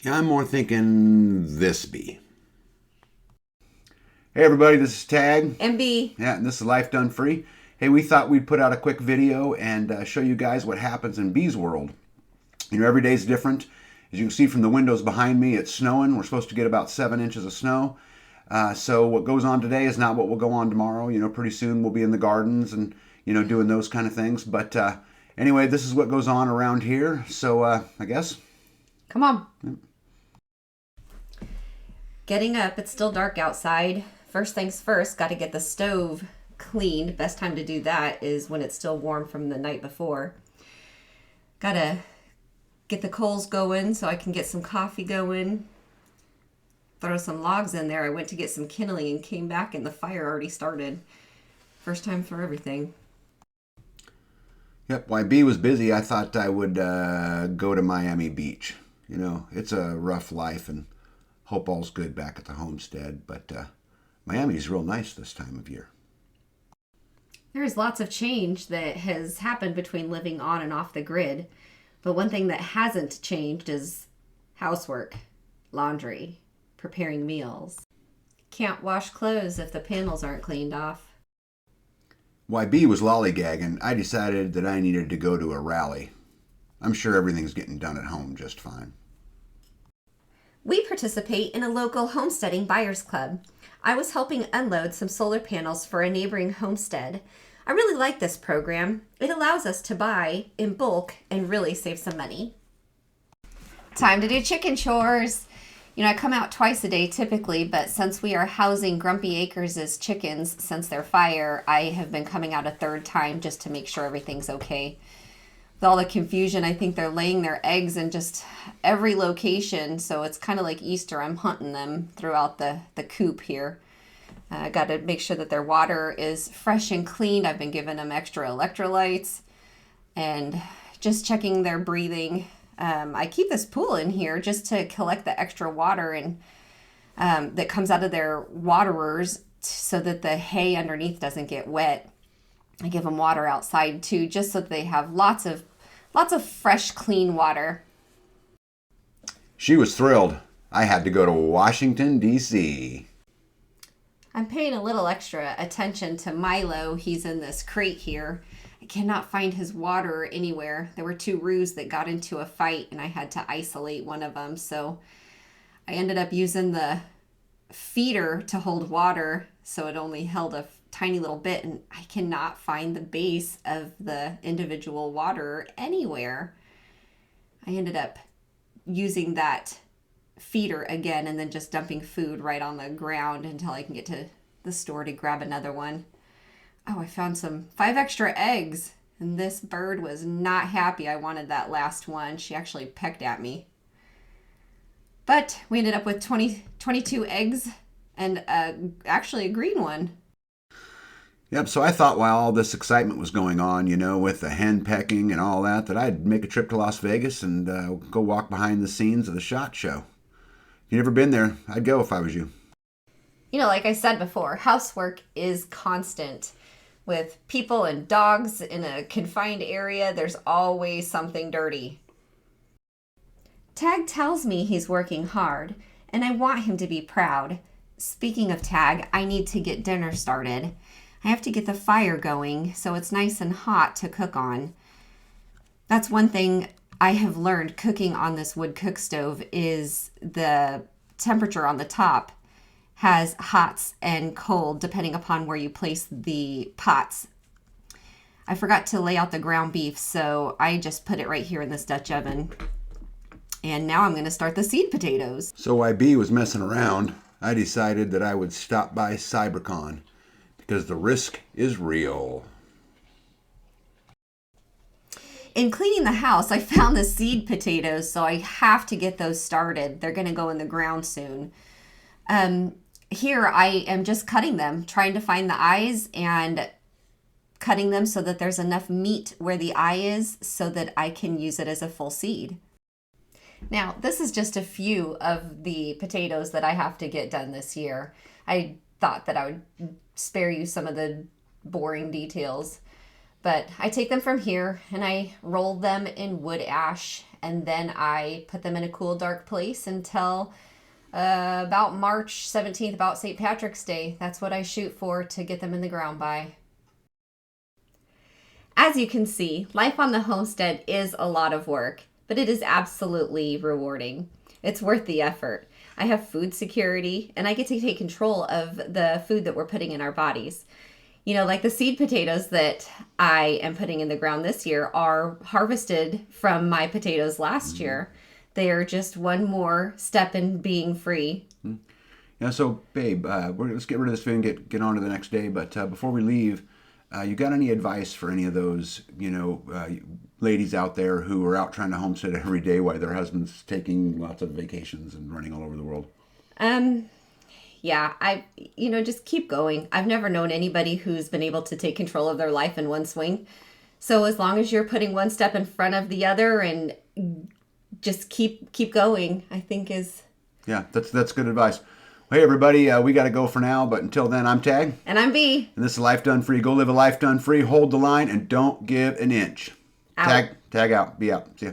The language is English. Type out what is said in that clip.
I'm more thinking this bee. Hey everybody, this is Tag. MB. Yeah, and this is Life Done Free. Hey, we thought we'd put out a quick video and show you guys what happens in bees world. You know, every day's different. As you can see from the windows behind me, it's snowing. We're supposed to get about 7 inches of snow. So what goes on today is not what will go on tomorrow. You know, pretty soon we'll be in the gardens and, you know, doing those kind of things. But anyway, this is what goes on around here. So I guess. Come on. Yeah. Getting up. It's still dark outside. First things first, got to get the stove cleaned. Best time to do that is when it's still warm from the night before. Got to get the coals going so I can get some coffee going. Throw some logs in there. I went to get some kindling and came back and the fire already started. First time for everything. Yep, while B was busy, I thought I would go to Miami Beach. You know, it's a rough life and hope all's good back at the Homestead, but Miami's real nice this time of year. There's lots of change that has happened between living on and off the grid, but one thing that hasn't changed is housework, laundry, preparing meals. Can't wash clothes if the panels aren't cleaned off. While B was lollygagging, I decided that I needed to go to a rally. I'm sure everything's getting done at home just fine. We participate in a local homesteading buyers club. I was helping unload some solar panels for a neighboring homestead. I really like this program. It allows us to buy in bulk and really save some money. Time to do chicken chores. You know, I come out twice a day typically, but since we are housing Grumpy Acres' chickens since their fire, I have been coming out a third time just to make sure everything's okay. With all the confusion, I think they're laying their eggs in just every location, so it's kind of like Easter. I'm hunting them throughout the coop here. I got to make sure that their water is fresh and clean. I've been giving them extra electrolytes and just checking their breathing. I keep this pool in here just to collect the extra water and that comes out of their waterers so that the hay underneath doesn't get wet. I give them water outside too, just so that they have lots of fresh, clean water. She was thrilled. I had to go to Washington, D.C. I'm paying a little extra attention to Milo. He's in this crate here. I cannot find his water anywhere. There were 2 roos that got into a fight and I had to isolate one of them. So I ended up using the feeder to hold water, so it only held a tiny little bit, and I cannot find the base of the individual water anywhere. I ended up using that feeder again and then just dumping food right on the ground until I can get to the store to grab another one. Oh, I found 5 extra eggs, and this bird was not happy. I wanted that last one. She actually pecked at me. But we ended up with 22 eggs and actually a green one. Yep, so I thought while all this excitement was going on, you know, with the hen pecking and all that, that I'd make a trip to Las Vegas and go walk behind the scenes of the SHOT Show. If you've never been there, I'd go if I was you. You know, like I said before, housework is constant. With people and dogs in a confined area, there's always something dirty. Tag tells me he's working hard, and I want him to be proud. Speaking of Tag, I need to get dinner started. I have to get the fire going so it's nice and hot to cook on. That's one thing I have learned cooking on this wood cook stove is the temperature on the top has hots and cold depending upon where you place the pots. I forgot to lay out the ground beef, so I just put it right here in this Dutch oven. And now I'm going to start the seed potatoes. So while B was messing around, I decided that I would stop by CyberCon because the risk is real. In cleaning the house, I found the seed potatoes, so I have to get those started. They're going to go in the ground soon. Here I am just cutting them, trying to find the eyes and cutting them so that there's enough meat where the eye is so that I can use it as a full seed. Now, this is just a few of the potatoes that I have to get done this year. I thought that I would spare you some of the boring details, but I take them from here and I roll them in wood ash and then I put them in a cool, dark place until about March 17th, about St. Patrick's Day. That's what I shoot for to get them in the ground by. As you can see, life on the homestead is a lot of work, but it is absolutely rewarding. It's worth the effort. I have food security, and I get to take control of the food that we're putting in our bodies. You know, like the seed potatoes that I am putting in the ground this year are harvested from my potatoes last year. They are just one more step in being free. Yeah, so babe, let's get rid of this food and get on to the next day. But before we leave, you got any advice for any of those, ladies out there who are out trying to homestead every day while their husband's taking lots of vacations and running all over the world? Yeah, just keep going. I've never known anybody who's been able to take control of their life in one swing. So as long as you're putting one step in front of the other and just keep going, I think is... Yeah, that's good advice. Hey, everybody, we got to go for now. But until then, I'm Tag. And I'm B. And this is Life Done Free. Go live a life done free. Hold the line and don't give an inch. Out. Tag out. Be out. See ya.